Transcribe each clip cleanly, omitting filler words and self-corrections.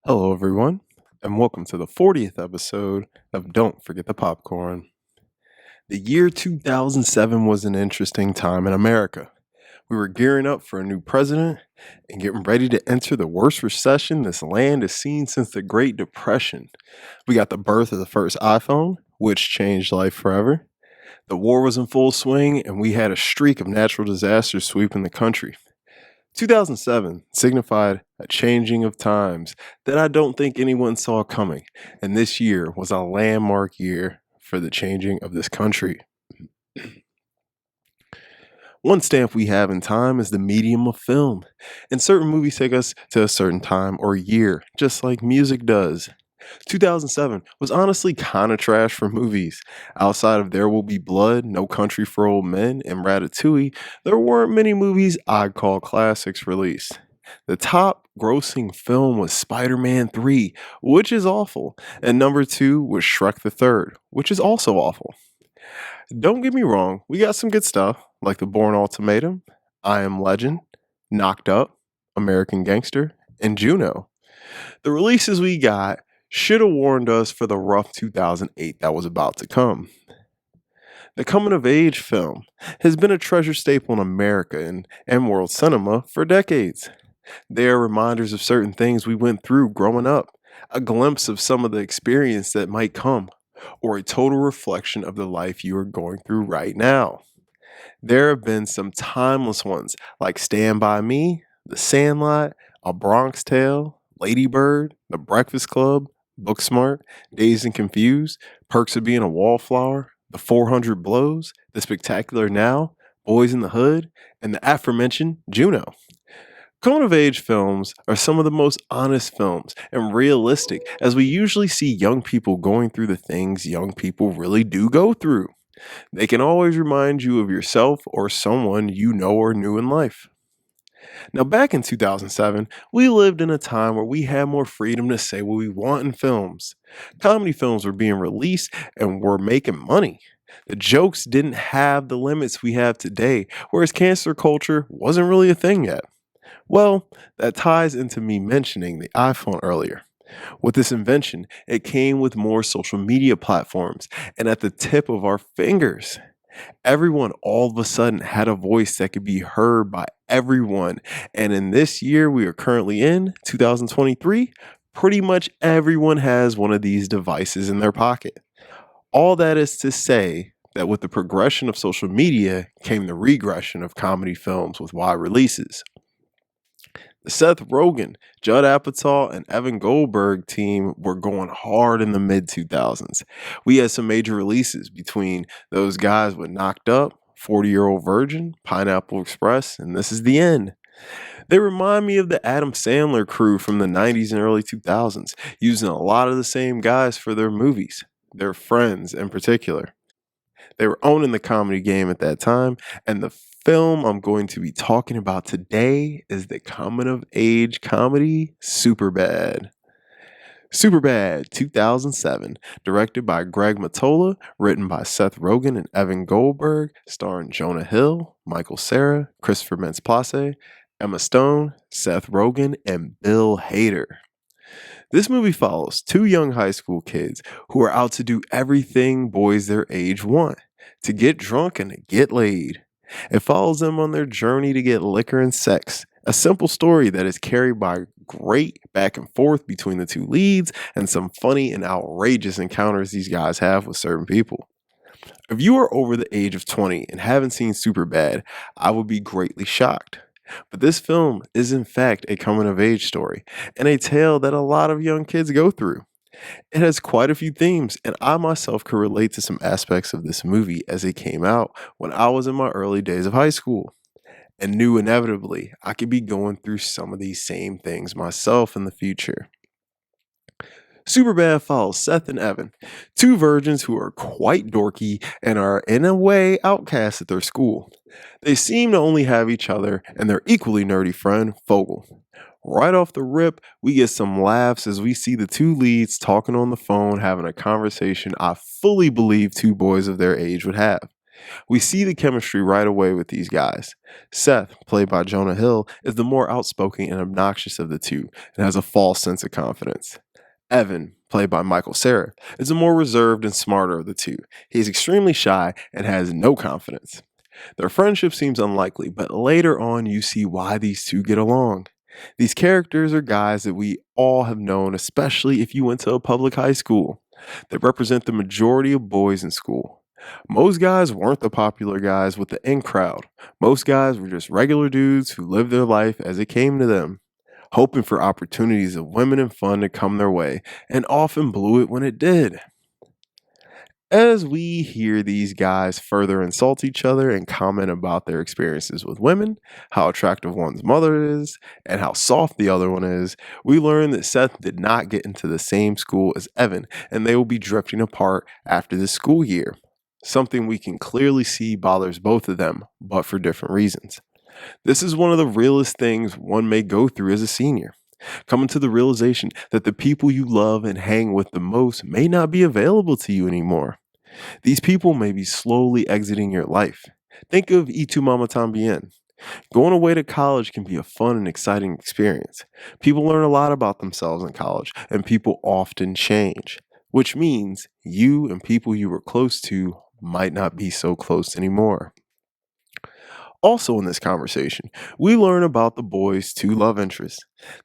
Hello, everyone, and welcome to the 40th episode of Don't Forget the Popcorn. The year 2007 was an interesting time in America. We were gearing up for a new president and getting ready to enter the worst recession this land has seen since the Great Depression. We got the birth of the first iPhone, which changed life forever. The war was in full swing, and we had a streak of natural disasters sweeping the country. 2007 signified a changing of times that I don't think anyone saw coming, and this year was a landmark year for the changing of this country. One stamp we have in time is the medium of film, and certain movies take us to a certain time or year, just like music does. 2007 was honestly kinda trash for movies. Outside of There Will Be Blood, No Country for Old Men, and Ratatouille, there weren't many movies I'd call classics released. The top grossing film was Spider Man 3, which is awful, and number 2 was Shrek the Third, which is also awful. Don't get me wrong, we got some good stuff, like The Bourne Ultimatum, I Am Legend, Knocked Up, American Gangster, and Juno. The releases we got should have warned us for the rough 2008 that was about to come. The coming of age film has been a treasure staple in America and world cinema for decades. They are reminders of certain things we went through growing up, a glimpse of some of the experience that might come, or a total reflection of the life you are going through right now. There have been some timeless ones like Stand By Me, The Sandlot, A Bronx Tale, Lady Bird, The Breakfast Club, Booksmart, Dazed and Confused, Perks of Being a Wallflower, The 400 Blows, The Spectacular Now, Boys in the Hood, and the aforementioned Juno. Coming of age films are some of the most honest films and realistic, as we usually see young people going through the things young people really do go through. They can always remind you of yourself or someone you know or knew in life. Now, back in 2007, we lived in a time where we had more freedom to say what we want in films. Comedy films were being released and were making money. The jokes didn't have the limits we have today, whereas cancel culture wasn't really a thing yet. Well, that ties into me mentioning the iPhone earlier. With this invention, it came with more social media platforms and at the tip of our fingers. Everyone all of a sudden had a voice that could be heard by everyone. And in this year we are currently in, 2023, pretty much everyone has one of these devices in their pocket. All that is to say that with the progression of social media came the regression of comedy films with wide releases. The Seth Rogen, Judd Apatow, and Evan Goldberg team were going hard in the mid 2000s. We had some major releases between those guys with Knocked Up, 40-Year-Old Virgin, Pineapple Express, and This Is the End. They remind me of the Adam Sandler crew from the 90s and early 2000s, using a lot of the same guys for their movies, their friends in particular. They were owning the comedy game at that time, and the film I'm going to be talking about today is the coming of age comedy Superbad. Superbad 2007, directed by Greg Mottola, written by Seth Rogen and Evan Goldberg, starring Jonah Hill, Michael Cera, Christopher Mintz-Plasse, Emma Stone, Seth Rogen, and Bill Hader. This movie follows two young high school kids who are out to do everything boys their age want, to get drunk and to get laid. It follows them on their journey to get liquor and sex, a simple story that is carried by great back and forth between the two leads and some funny and outrageous encounters these guys have with certain people. If you are over the age of 20 and haven't seen Superbad, I would be greatly shocked. But this film is in fact a coming of age story and a tale that a lot of young kids go through. It has quite a few themes, and I myself could relate to some aspects of this movie as it came out when I was in my early days of high school, and knew inevitably I could be going through some of these same things myself in the future. Superbad follows Seth and Evan, two virgins who are quite dorky and are in a way outcasts at their school. They seem to only have each other and their equally nerdy friend, Fogel. Right off the rip, we get some laughs as we see the two leads talking on the phone, having a conversation I fully believe two boys of their age would have. We see the chemistry right away with these guys. Seth, played by Jonah Hill, is the more outspoken and obnoxious of the two and has a false sense of confidence. Evan, played by Michael Cera, is the more reserved and smarter of the two. He is extremely shy and has no confidence. Their friendship seems unlikely, but later on you see why these two get along. These characters are guys that we all have known, especially if you went to a public high school. They represent the majority of boys in school. Most guys weren't the popular guys with the in crowd. Most guys were just regular dudes who lived their life as it came to them, hoping for opportunities of women and fun to come their way, and often blew it when it did. As we hear these guys further insult each other and comment about their experiences with women, how attractive one's mother is, and how soft the other one is, we learn that Seth did not get into the same school as Evan, and they will be drifting apart after the school year. Something we can clearly see bothers both of them, but for different reasons. This is one of the realest things one may go through as a senior. Coming to the realization that the people you love and hang with the most may not be available to you anymore. These people may be slowly exiting your life. Think of Y tu mama tambien. Going away to college can be a fun and exciting experience. People learn a lot about themselves in college, and people often change, which means you and people you were close to might not be so close anymore. Also, in this conversation, we learn about the boys' two love interests.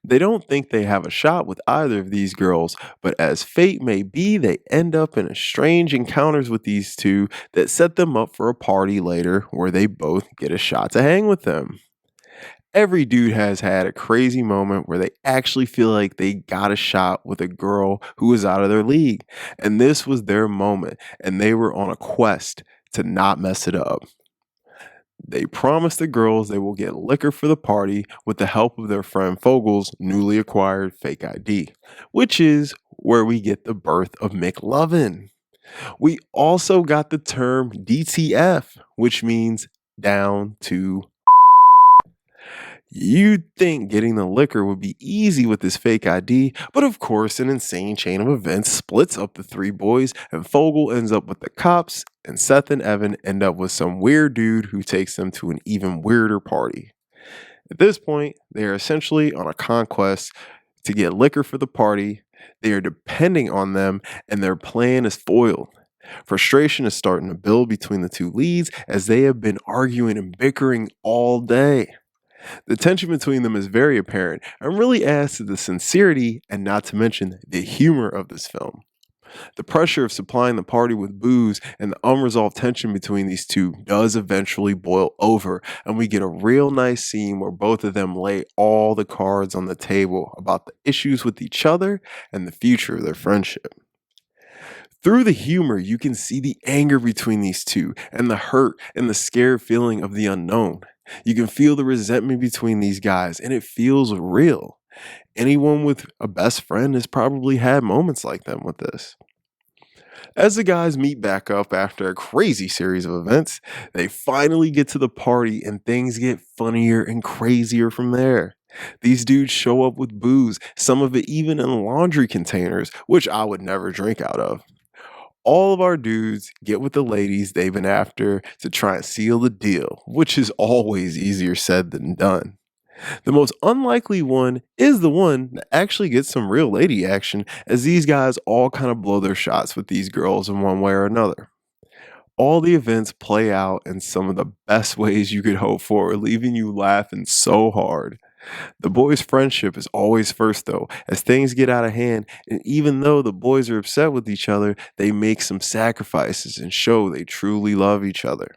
They don't think they have a shot with either of these girls, but as fate may be, they end up in a strange encounters with these two that set them up for a party later where they both get a shot to hang with them. Every dude has had a crazy moment where they actually feel like they got a shot with a girl who was out of their league, and this was their moment, and they were on a quest to not mess it up. They promise the girls they will get liquor for the party with the help of their friend Fogel's newly acquired fake ID, which is where we get the birth of McLovin. We also got the term DTF, which means down to. You'd think getting the liquor would be easy with this fake ID, but of course, an insane chain of events splits up the three boys, and Fogel ends up with the cops, and Seth and Evan end up with some weird dude who takes them to an even weirder party. At this point, they are essentially on a conquest to get liquor for the party. They are depending on them, and their plan is foiled. Frustration is starting to build between the two leads as they have been arguing and bickering all day. The tension between them is very apparent and really adds to the sincerity and not to mention the humor of this film. The pressure of supplying the party with booze and the unresolved tension between these two does eventually boil over, and we get a real nice scene where both of them lay all the cards on the table about the issues with each other and the future of their friendship. Through the humor, you can see the anger between these two and the hurt and the scared feeling of the unknown. You can feel the resentment between these guys, and it feels real. Anyone with a best friend has probably had moments like them with this. As the guys meet back up after a crazy series of events, they finally get to the party and things get funnier and crazier from there. These dudes show up with booze, some of it even in laundry containers, which I would never drink out of. All of our dudes get with the ladies they've been after to try and seal the deal, which is always easier said than done. The most unlikely one is the one that actually gets some real lady action, as these guys all kind of blow their shots with these girls in one way or another. All the events play out in some of the best ways you could hope for, leaving you laughing so hard. The boys' friendship is always first, though, as things get out of hand, and even though the boys are upset with each other, they make some sacrifices and show they truly love each other.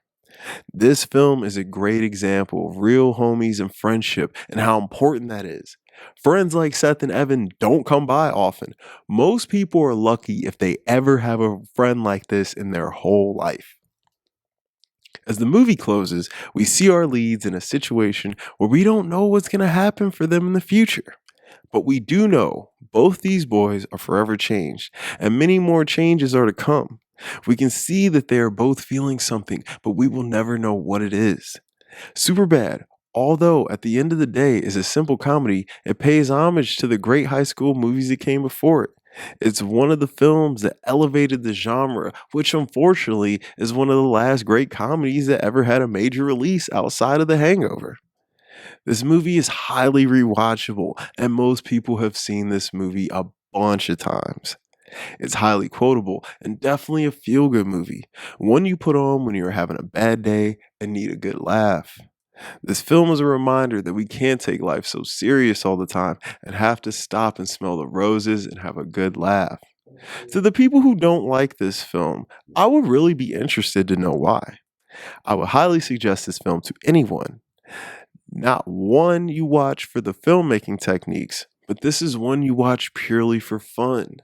This film is a great example of real homies and friendship and how important that is. Friends like Seth and Evan don't come by often. Most people are lucky if they ever have a friend like this in their whole life. As the movie closes, we see our leads in a situation where we don't know what's going to happen for them in the future. But we do know both these boys are forever changed, and many more changes are to come. We can see that they are both feeling something, but we will never know what it is. Superbad, although at the end of the day is a simple comedy, it pays homage to the great high school movies that came before it. It's one of the films that elevated the genre, which unfortunately is one of the last great comedies that ever had a major release outside of The Hangover. This movie is highly rewatchable, and most people have seen this movie a bunch of times. It's highly quotable and definitely a feel good movie, one you put on when you're having a bad day and need a good laugh. This film is a reminder that we can't take life so serious all the time and have to stop and smell the roses and have a good laugh. To the people who don't like this film, I would really be interested to know why. I would highly suggest this film to anyone. Not one you watch for the filmmaking techniques, but this is one you watch purely for fun.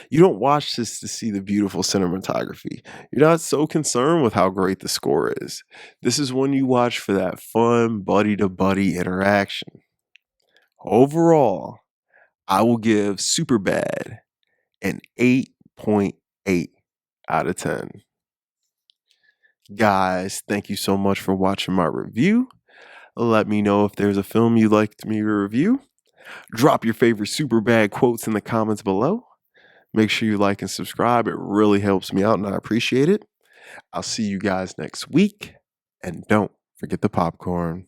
You don't watch this to see the beautiful cinematography. You're not so concerned with how great the score is. This is one you watch for that fun buddy to buddy interaction. Overall, I will give Superbad an 8.8 out of 10. Guys, thank you so much for watching my review. Let me know if there's a film you'd like me to review. Drop your favorite Superbad quotes in the comments below. Make sure you like and subscribe. It really helps me out and I appreciate it. I'll see you guys next week. And don't forget the popcorn.